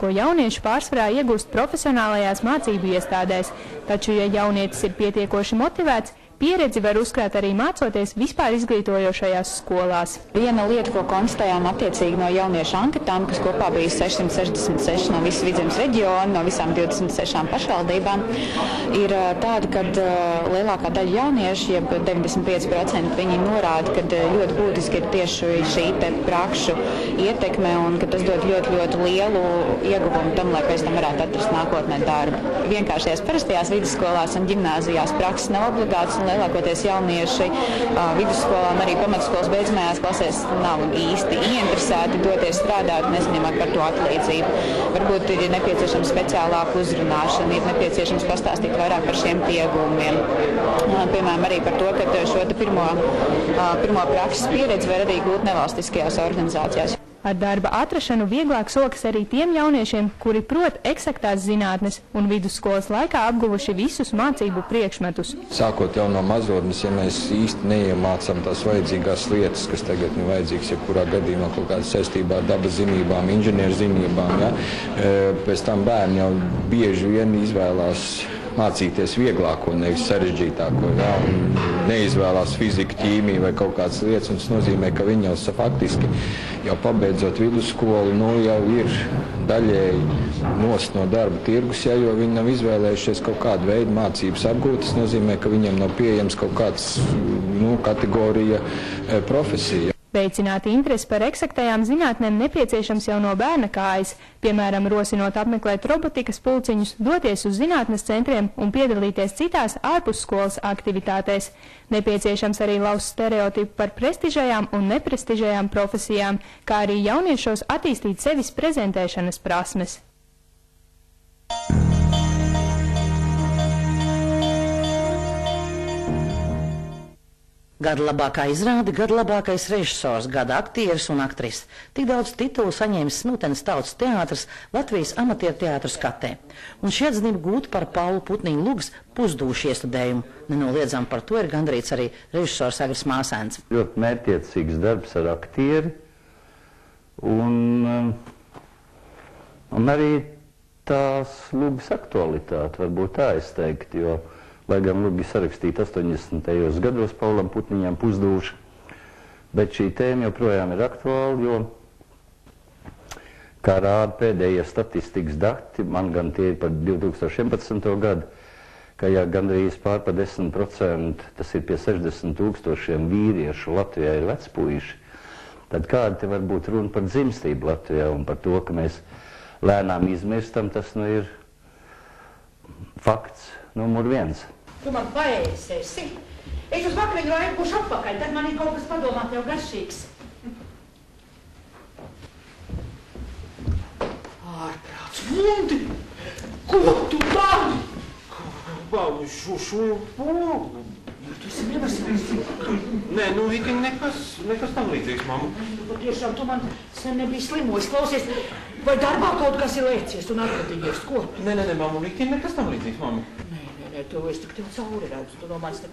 ko jaunieši pārsvarā iegūst profesionālajās mācību iestādēs. Taču, ja jaunietis ir pietiekoši motivēts, pieredzi var uzkrāt arī mācoties vispār izglītojošajās skolās. Viena lieta, ko konstatējām attiecīgi no jauniešu anketām, kas kopā bija 666 no visas Vidzemes reģiona, no visām 26 pašvaldībām, ir tāda, ka lielākā daļa jauniešu, jeb 95%, viņi norāda, ka ļoti būtiski ir tieši šī te prakšu ietekme un ka tas dod ļoti lielu ieguvumu tam, lai pēc tam varētu atrast nākotnē darbu. Vienkāršajās parastajās vidusskolās un ģimnāzijās prakses nav obligātas, un lielākoties jaunieši vidusskolā un arī pamatskolas beidzamajās klasēs nav īsti ieinteresēti doties strādāt, nesaņemot par to atlīdzību. Varbūt ir nepieciešama speciālāka uzrunāšana, ir nepieciešams pastāstīt vairāk par šiem ieguvumiem. Piemēram, arī par to, ka šo pirmo prakses pieredzi var arī gūt nevalstiskajās organizācijās. Ar darba atrašanu vieglāk sokas arī tiem jauniešiem, kuri prot eksaktās zinātnes un vidusskolas laikā apguvuši visus mācību priekšmetus. Sākot jau no mazotnes, ja mēs īsti neiemācām tās vajadzīgās lietas, kas tagad ir vajadzīgas, jebkurā gadījumā kaut kādas saistībā ar dabas zinībām, inženieru zinībām, ja? Pēc tam bērni jau bieži vien izvēlās mācīties vieglāko, nevis sarežģītāko, ja? Un neizvēlās fiziku, ķīmiju vai kaut kādas lietas, un tas nozīmē, ka viņi jau faktiski jau pabeidzot vidusskolu, jau ir daļēji nost no darba tirgus, ja, jo viņi nav izvēlējušies kaut kādu veidu mācības apgūt. Tas nozīmē, ka viņiem nav pieejams kaut kāds kategorija profesija. Veicināt interesi par eksaktajām zinātnēm nepieciešams jau no bērna kājas, piemēram, rosinot apmeklēt robotikas pulciņus, doties uz zinātnes centriem un piedalīties citās ārpusskolas aktivitātēs. Nepieciešams arī lauzt stereotipu par prestižajām un neprestižajām profesijām, kā arī jauniešos attīstīt sevis prezentēšanas prasmes. Gada labākā izrāde, gada labākais režisors, gada aktieris un aktrise. Tik daudz titulu saņēmis Smiltenes tautas teātrs Latvijas amatieru teātru skatē. Un šī atzinība gūta par Paula Putniņa Lugas pusdūšu iestudējumu. Nenoliedzām par to ir gandrīz arī režisors Agris Māsēns. Ļoti mērķiecīgs darbs ar aktieri un arī tās Lugas aktualitāte, varbūt tā es teiktu, jo lai gan Lugi sarakstīta 80. gados Paulam Putniņam pusdūša, bet šī tēma joprojām ir aktuāla, jo, kā rāda pēdējie statistikas dati, man gan tie ir par 2011. gadu, ka gandrīz pār pa 10%, tas ir pie 60 000 vīriešu Latvijā ir vecpuiši, tad kāda te var būt runa par dzimstību Latvijā un par to, ka mēs lēnām izmirstam, tas ir fakts numur 1. Tu man paēsēsi. Es uz vakariņu laiku būšu atpakaļ, tad man ir kaut kas padomāt jau garšīgs. Ārprāts, Mundi! Ko tu dari? Bāli, šo pogu. Tu esi nevarsīgs. Nē, Vitiņ, nekas tam līdzīgs, mamma. Patiešām, tu man sen nebija slimojis. Klausies, vai darbā kaut kas ir liecies un atradījies, ko? Nē, mamma, Vitiņ, nekas tam līdzīgs, mamma. Nē, tu esi tik tev cauri redzu, tu no manis